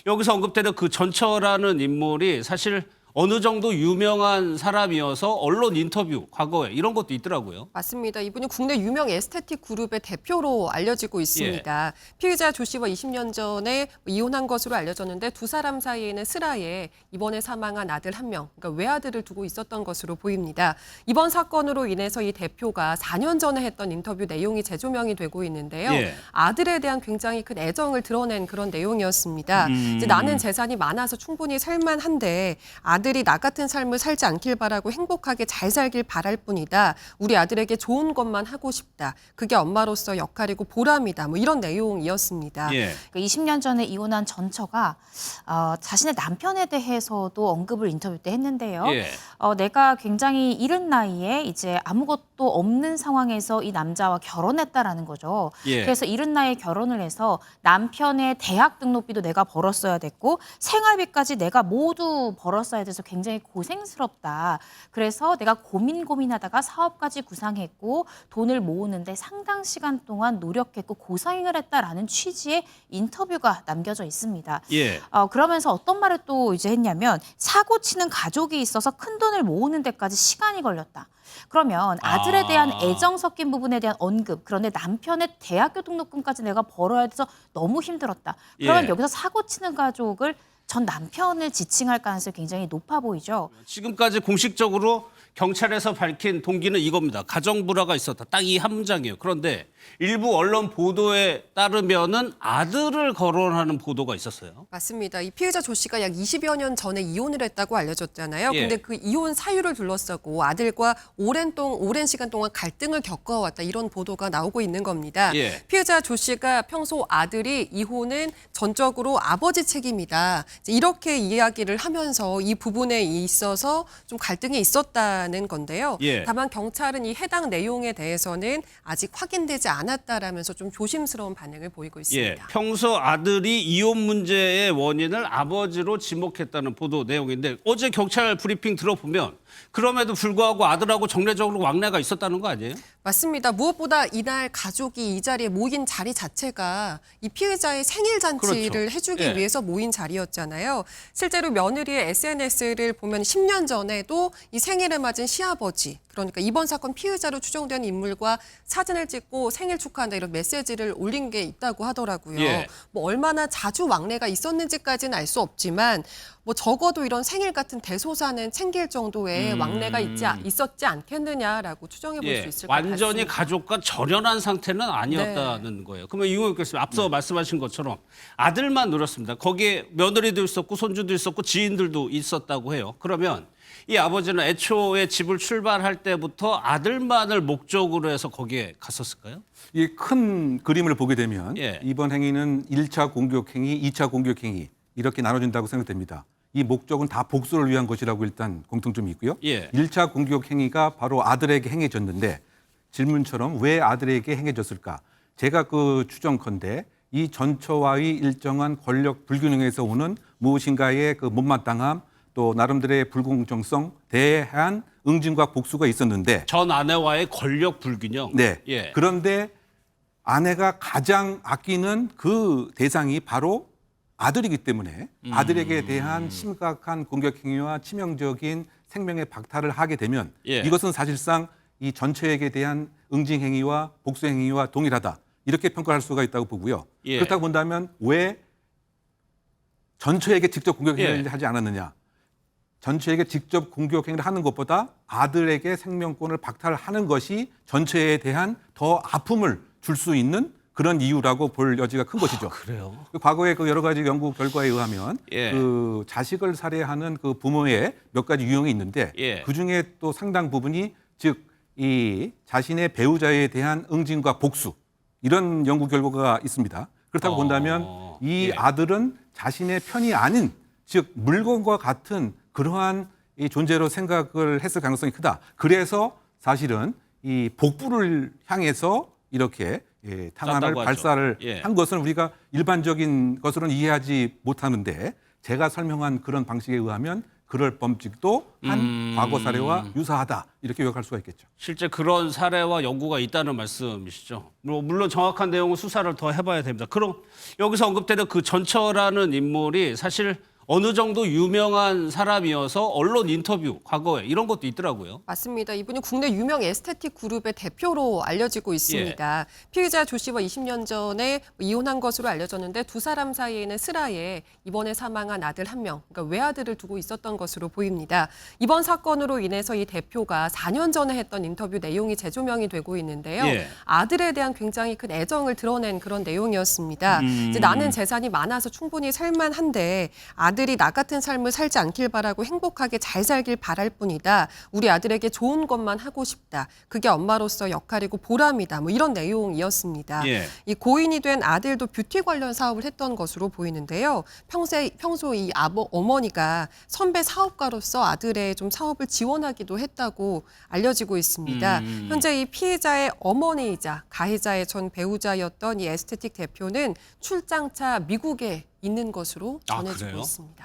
여기서 언급되는 그 전처라는 인물이 사실 어느 정도 유명한 사람이어서 언론 인터뷰 과거에 이런 것도 있더라고요. 맞습니다. 이분이 국내 유명 에스테틱 그룹의 대표로 알려지고 있습니다. 피의자 조 씨와 20년 전에 이혼한 것으로 알려졌는데 두 사람 사이에는 슬하에 이번에 사망한 아들 한 명, 그러니까 외아들을 두고 있었던 것으로 보입니다. 이번 사건으로 인해서 이 대표가 4년 전에 했던 인터뷰 내용이 재조명이 되고 있는데요. 아들에 대한 굉장히 큰 애정을 드러낸 그런 내용이었습니다. 이제 나는 재산이 많아서 충분히 살만한데 아들이 나 같은 삶을 살지 않길 바라고 행복하게 잘 살길 바랄 뿐이다. 우리 아들에게 좋은 것만 하고 싶다. 그게 엄마로서 역할이고 보람이다. 뭐 이런 내용이었습니다. 그러니까 20년 전에 이혼한 전처가 자신의 남편에 대해서도 언급을 인터뷰 때 했는데요. 내가 굉장히 이른 나이에 이제 아무것도 없는 상황에서 이 남자와 결혼했다라는 거죠. 그래서 이른 나이에 결혼을 해서 남편의 대학 등록비도 내가 벌었어야 됐고 생활비까지 내가 모두 벌었어야 돼서 굉장히 고생스럽다. 그래서 내가 고민하다가 사업까지 구상했고 돈을 모으는데 상당 시간 동안 노력했고 고생을 했다라는 취지의 인터뷰가 남겨져 있습니다. 그러면서 어떤 말을 또 이제 했냐면 사고 치는 가족이 있어서 큰 돈을 모으는 데까지 시간이 걸렸다. 그러면 아들에 대한 애정 섞인 부분에 대한 언급, 그런데 남편의 대학교 등록금까지 내가 벌어야 돼서 너무 힘들었다. 그러면 여기서 사고 치는 가족을 전 남편을 지칭할 가능성이 굉장히 높아 보이죠. 지금까지 공식적으로 경찰에서 밝힌 동기는 이겁니다. 가정 불화가 있었다. 딱 이 한 문장이에요. 그런데 일부 언론 보도에 따르면은 아들을 거론하는 보도가 있었어요. 맞습니다. 이 피해자 조 씨가 약 20여 년 전에 이혼을 했다고 알려졌잖아요. 근데 그 이혼 사유를 둘러싸고 아들과 오랜 시간 동안 갈등을 겪어왔다. 이런 보도가 나오고 있는 겁니다. 피해자 조 씨가 평소 아들이 이혼은 전적으로 아버지 책임이다. 이렇게 이야기를 하면서 이 부분에 있어서 좀 갈등이 있었다는 건데요. 다만 경찰은 이 해당 내용에 대해서는 아직 확인되지 않았다라면서 좀 조심스러운 반응을 보이고 있습니다. 평소 아들이 이혼 문제의 원인을 아버지로 지목했다는 보도 내용인데 어제 경찰 브리핑 들어보면 그럼에도 불구하고 아들하고 정례적으로 왕래가 있었다는 거 아니에요? 맞습니다. 무엇보다 이날 가족이 이 자리에 모인 자리 자체가 이 피해자의 생일 잔치를 해주기 위해서 모인 자리였잖아요. 실제로 며느리의 SNS를 보면 10년 전에도 이 생일을 맞은 시아버지, 그러니까 이번 사건 피해자로 추정되는 인물과 사진을 찍고 생일 축하한다 이런 메시지를 올린 게 있다고 하더라고요. 뭐 얼마나 자주 왕래가 있었는지까지는 알 수 없지만 뭐 적어도 이런 생일 같은 대소사는 챙길 정도의 왕래가 있었지 않겠느냐라고 추정해 볼 수 있을 것 같습니다. 완전히 가족과 절연한 상태는 아니었다는 거예요. 그러면 이용혁 교수님 앞서 말씀하신 것처럼 아들만 늘었습니다. 거기에 며느리도 있었고 손주도 있었고 지인들도 있었다고 해요. 그러면 이 아버지는 애초에 집을 출발할 때부터 아들만을 목적으로 해서 거기에 갔었을까요? 이 큰 그림을 보게 되면 이번 행위는 1차 공격 행위, 2차 공격 행위 이렇게 나눠진다고 생각됩니다. 이 목적은 다 복수를 위한 것이라고 일단 공통점이 있고요. 1차 공격 행위가 바로 아들에게 행해졌는데 질문처럼 왜 아들에게 행해졌을까? 제가 그 추정컨대 이 전처와의 일정한 권력 불균형에서 오는 무엇인가의 그 못마땅함 또 나름대로의 불공정성 대한 응징과 복수가 있었는데 전 아내와의 권력 불균형. 그런데 아내가 가장 아끼는 그 대상이 바로 아들이기 때문에 아들에게 대한 심각한 공격 행위와 치명적인 생명의 박탈을 하게 되면 이것은 사실상 이 전처에게 대한 응징 행위와 복수 행위와 동일하다. 이렇게 평가할 수가 있다고 보고요. 그렇다고 본다면 왜 전처에게 직접 공격 행위를 하지 않았느냐? 전처에게 직접 공격 행위를 하는 것보다 아들에게 생명권을 박탈하는 것이 전처에 대한 더 아픔을 줄 수 있는 그런 이유라고 볼 여지가 큰 것이죠. 그래요? 과거의 그 여러 가지 연구 결과에 의하면 그 자식을 살해하는 그 부모의 몇 가지 유형이 있는데 그 중에 또 상당 부분이 즉 이 자신의 배우자에 대한 응징과 복수 이런 연구 결과가 있습니다. 그렇다고 본다면 이 아들은 자신의 편이 아닌 즉 물건과 같은 그러한 이 존재로 생각을 했을 가능성이 크다. 그래서 사실은 이 복부를 향해서 이렇게 탄환을 발사를 한 것은 우리가 일반적인 것으로는 이해하지 못하는데 제가 설명한 그런 방식에 의하면 그럴 범직도 한 과거 사례와 유사하다 이렇게 요약할 수가 있겠죠. 실제 그런 사례와 연구가 있다는 말씀이시죠. 물론 정확한 내용은 수사를 더 해봐야 됩니다. 그럼 여기서 언급되는 그 전처라는 인물이 사실 어느 정도 유명한 사람이어서 언론 인터뷰 과거에 이런 것도 있더라고요. 맞습니다. 이분이 국내 유명 에스테틱 그룹의 대표로 알려지고 있습니다. 피의자 조 씨와 20년 전에 이혼한 것으로 알려졌는데 두 사람 사이에는 슬하에 이번에 사망한 아들 한 명, 그러니까 외아들을 두고 있었던 것으로 보입니다. 이번 사건으로 인해서 이 대표가 4년 전에 했던 인터뷰 내용이 재조명이 되고 있는데요. 아들에 대한 굉장히 큰 애정을 드러낸 그런 내용이었습니다. 이제 나는 재산이 많아서 충분히 살만한데 아들이 나 같은 삶을 살지 않길 바라고 행복하게 잘 살길 바랄 뿐이다. 우리 아들에게 좋은 것만 하고 싶다. 그게 엄마로서 역할이고 보람이다. 뭐 이런 내용이었습니다. 이 고인이 된 아들도 뷰티 관련 사업을 했던 것으로 보이는데요. 평소 이 어머니가 선배 사업가로서 아들의 좀 사업을 지원하기도 했다고 알려지고 있습니다. 현재 이 피해자의 어머니이자 가해자의 전 배우자였던 이 에스테틱 대표는 출장차 미국에 있는 것으로 전해지고 있습니다.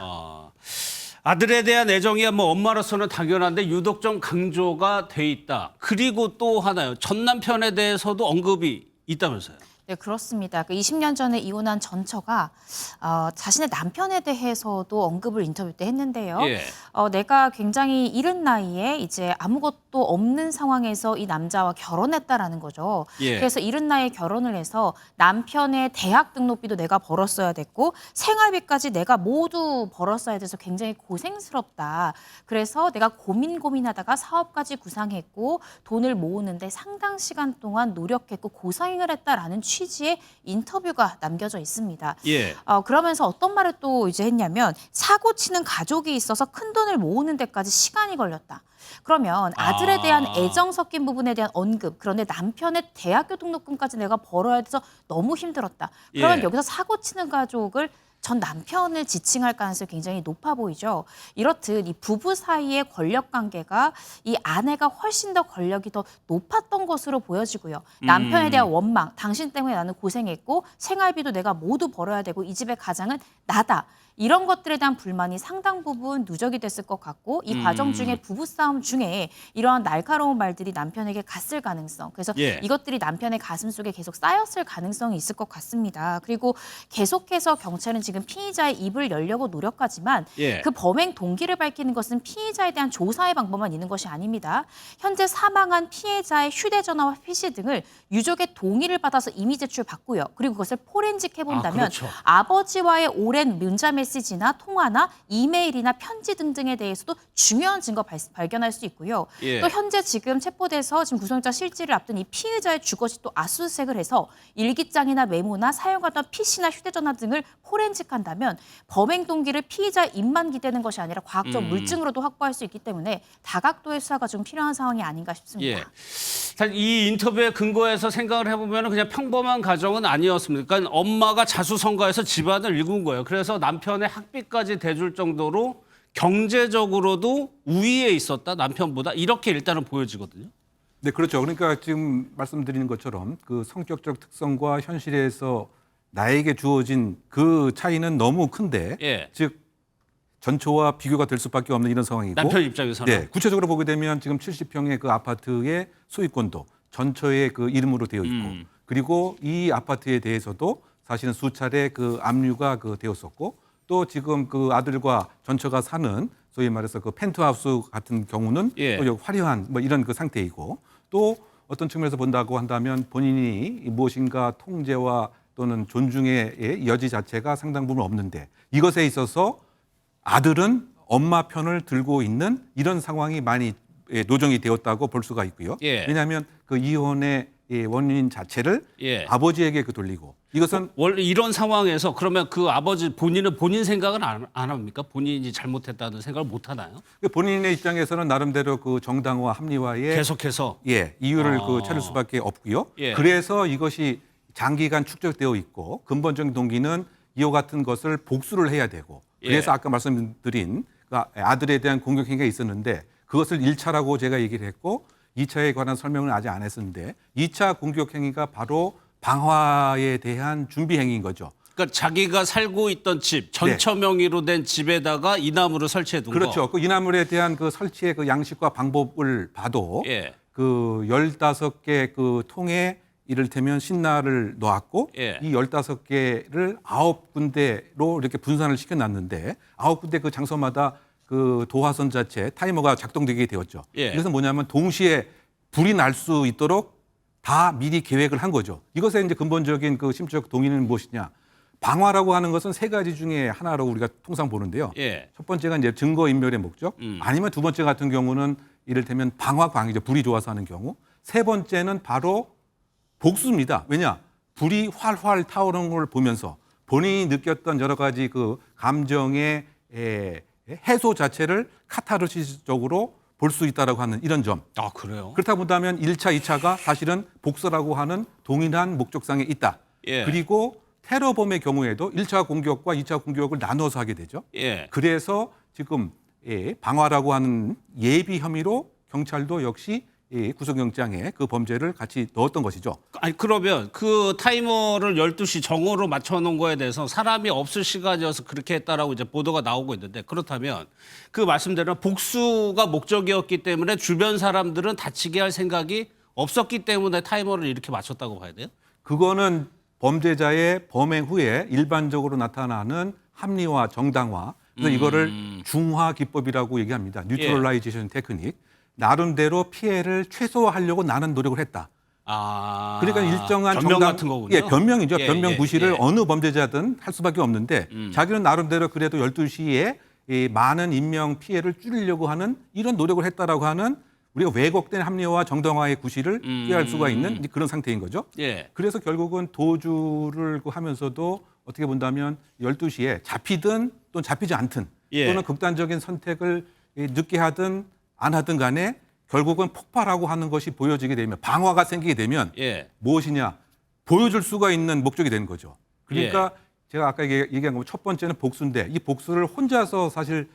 아들에 대한 애정이 뭐 엄마로서는 당연한데 유독 좀 강조가 돼 있다. 그리고 또 하나요. 전 남편에 대해서도 언급이 있다면서요. 네, 그렇습니다. 20년 전에 이혼한 전처가 자신의 남편에 대해서도 언급을 인터뷰 때 했는데요. 내가 굉장히 이른 나이에 이제 아무것도 없는 상황에서 이 남자와 결혼했다라는 거죠. 그래서 이른 나이에 결혼을 해서 남편의 대학 등록비도 내가 벌었어야 됐고 생활비까지 내가 모두 벌었어야 돼서 굉장히 고생스럽다. 그래서 내가 고민하다가 사업까지 구상했고 돈을 모으는데 상당 시간 동안 노력했고 고생을 했다라는 취지의 인터뷰가 남겨져 있습니다. 그러면서 어떤 말을 또 이제 했냐면 사고 치는 가족이 있어서 큰 돈을 모으는 데까지 시간이 걸렸다. 그러면 아들에 대한 애정 섞인 부분에 대한 언급, 그런데 남편의 대학교 등록금까지 내가 벌어야 돼서 너무 힘들었다. 그러면 여기서 사고 치는 가족을 전 남편을 지칭할 가능성이 굉장히 높아 보이죠. 이렇듯 이 부부 사이의 권력 관계가 이 아내가 훨씬 더 권력이 더 높았던 것으로 보여지고요. 남편에 대한 원망, 당신 때문에 나는 고생했고 생활비도 내가 모두 벌어야 되고 이 집의 가장은 나다. 이런 것들에 대한 불만이 상당 부분 누적이 됐을 것 같고 이 과정 중에 부부싸움 중에 이러한 날카로운 말들이 남편에게 갔을 가능성, 그래서 이것들이 남편의 가슴속에 계속 쌓였을 가능성이 있을 것 같습니다. 그리고 계속해서 경찰은 지금 피의자의 입을 열려고 노력하지만 그 범행 동기를 밝히는 것은 피의자에 대한 조사의 방법만 있는 것이 아닙니다. 현재 사망한 피해자의 휴대전화와 PC 등을 유족의 동의를 받아서 이미 제출받고요. 그리고 그것을 포렌식 해본다면 아버지와의 오랜 문자 메시지나 통화나 이메일이나 편지 등등에 대해서도 중요한 증거 발견할 수 있고요. 또 현재 지금 체포돼서 지금 구속영장 실질을 앞둔 이 피의자의 주거지 또 압수수색을 해서 일기장이나 메모나 사용하던 PC나 휴대전화 등을 포렌식한다면 범행 동기를 피의자의 입만 기대는 것이 아니라 과학적 물증으로도 확보할 수 있기 때문에 다각도의 수사가 좀 필요한 상황이 아닌가 싶습니다. 사실 이 인터뷰에 근거해서 생각을 해보면 그냥 평범한 가정은 아니었습니다. 그러니까 엄마가 자수성가해서 집안을 일군 거예요. 그래서 남편의 학비까지 대줄 정도로 경제적으로도 우위에 있었다, 남편보다. 이렇게 일단은 보여지거든요. 네, 그렇죠. 그러니까 지금 말씀드리는 것처럼 그 성격적 특성과 현실에서 나에게 주어진 그 차이는 너무 큰데 즉 전처와 비교가 될 수밖에 없는 이런 상황이고 남편 입장에서는 구체적으로 보게 되면 지금 70평의 그 아파트의 소유권도 전처의 그 이름으로 되어 있고 그리고 이 아파트에 대해서도 사실은 수차례 그 압류가 그 되었었고 또 지금 그 아들과 전처가 사는 소위 말해서 그 펜트하우스 같은 경우는 또 화려한 뭐 이런 그 상태이고 또 어떤 측면에서 본다고 한다면 본인이 무엇인가 통제와 또는 존중의 여지 자체가 상당 부분 없는데 이것에 있어서 아들은 엄마 편을 들고 있는 이런 상황이 많이 노정이 되었다고 볼 수가 있고요. 왜냐하면 그 이혼의 원인 자체를 아버지에게 그 돌리고 이것은 원래 이런 상황에서 그러면 그 아버지 본인은 본인 생각은 안 합니까? 본인이 잘못했다는 생각을 못 하나요? 본인의 입장에서는 나름대로 그 정당화 합리화에 계속해서 이유를 그 찾을 수밖에 없고요. 그래서 이것이 장기간 축적되어 있고 근본적인 동기는 이와 같은 것을 복수를 해야 되고 그래서 아까 말씀드린 아들에 대한 공격 행위가 있었는데 그것을 1차라고 제가 얘기를 했고 2차에 관한 설명을 아직 안 했었는데 2차 공격 행위가 바로 방화에 대한 준비 행위인 거죠. 그러니까 자기가 살고 있던 집, 전처 명의로 된 집에다가 이나무를 설치해 둔 거. 그렇죠. 그 이나물에 대한 그 설치의 그 양식과 방법을 봐도 그 15개 그 통에 이를테면 신나를 놓았고 이 15개를 9군데로 이렇게 분산을 시켜놨는데 9군데 그 장소마다 그 도화선 자체 타이머가 작동되게 되었죠. 그래서 뭐냐면 동시에 불이 날 수 있도록 다 미리 계획을 한 거죠. 이것의 이제 근본적인 그 심적 동의는 무엇이냐? 방화라고 하는 것은 세 가지 중에 하나로 우리가 통상 보는데요. 첫 번째가 이제 증거 인멸의 목적, 아니면 두 번째 같은 경우는 이를테면 방화광이죠. 불이 좋아서 하는 경우. 세 번째는 바로 복수입니다. 왜냐? 불이 활활 타오르는 걸 보면서 본인이 느꼈던 여러 가지 그 감정의 해소 자체를 카타르시스적으로 볼 수 있다라고 하는 이런 점. 아, 그래요? 그렇다 본다면 1차, 2차가 사실은 복수라고 하는 동일한 목적상에 있다. 그리고 테러범의 경우에도 1차 공격과 2차 공격을 나눠서 하게 되죠. 그래서 지금 방화라고 하는 예비 혐의로 경찰도 역시 구속영장에 그 범죄를 같이 넣었던 것이죠. 아니 그러면 그 타이머를 12시 정오로 맞춰놓은 거에 대해서 사람이 없을 시간이어서 그렇게 했다라고 이제 보도가 나오고 있는데 그렇다면 그 말씀대로 복수가 목적이었기 때문에 주변 사람들은 다치게 할 생각이 없었기 때문에 타이머를 이렇게 맞췄다고 봐야 돼요? 그거는 범죄자의 범행 후에 일반적으로 나타나는 합리화, 정당화, 그래서 이거를 중화 기법이라고 얘기합니다. 뉴트럴라이제이션 테크닉. 나름대로 피해를 최소화하려고 나는 노력을 했다. 그러니까 일정한 변명 같은 거군요. 변명이죠. 변명 구실을 어느 범죄자든 할 수밖에 없는데 자기는 나름대로 그래도 12시에 이 많은 인명 피해를 줄이려고 하는 이런 노력을 했다라고 하는 우리가 왜곡된 합리화와 정당화의 구실을 피할 수가 있는 그런 상태인 거죠. 그래서 결국은 도주를 하면서도 어떻게 본다면 12시에 잡히든 또는 잡히지 않든 또는 극단적인 선택을 늦게 하든 안 하든 간에 결국은 폭발하고 하는 것이 보여지게 되면 방화가 생기게 되면 무엇이냐 보여줄 수가 있는 목적이 되는 거죠. 그러니까 제가 아까 얘기한 것 첫 번째는 복수인데 이 복수를 혼자서 사실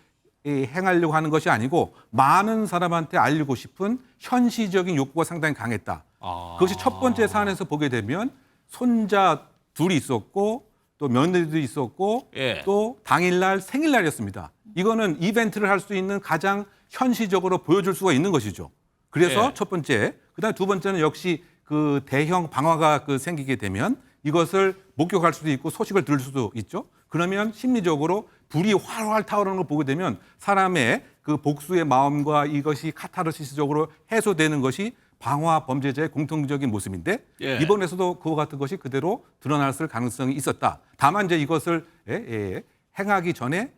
행하려고 하는 것이 아니고 많은 사람한테 알리고 싶은 현시적인 욕구가 상당히 강했다. 그것이 첫 번째 사안에서 보게 되면 손자 둘이 있었고 또 며느리도 있었고 또 당일날 생일날이었습니다. 이거는 이벤트를 할 수 있는 가장 현시적으로 보여줄 수가 있는 것이죠. 그래서 첫 번째, 그다음 두 번째는 역시 그 대형 방화가 생기게 되면 이것을 목격할 수도 있고 소식을 들을 수도 있죠. 그러면 심리적으로 불이 활활 타오르는 걸 보게 되면 사람의 그 복수의 마음과 이것이 카타르시스적으로 해소되는 것이 방화 범죄자의 공통적인 모습인데 이번에서도 그와 같은 것이 그대로 드러났을 가능성이 있었다. 다만 이제 이것을 행하기 전에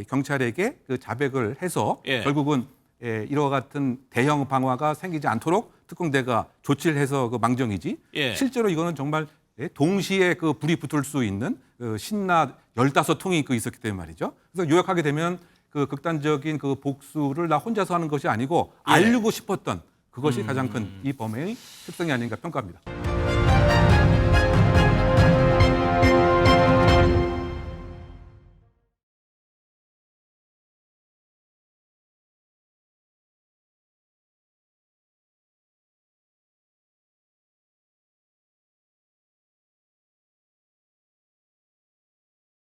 경찰에게 그 자백을 해서 결국은 이와 같은 대형 방화가 생기지 않도록 특공대가 조치를 해서 그 망정이지 실제로 이거는 정말 동시에 그 불이 붙을 수 있는 신나 15통이 있었기 때문에 말이죠. 그래서 요약하게 되면 그 극단적인 그 복수를 나 혼자서 하는 것이 아니고 알리고 싶었던 그것이 가장 큰 이 범행의 특성이 아닌가 평가합니다.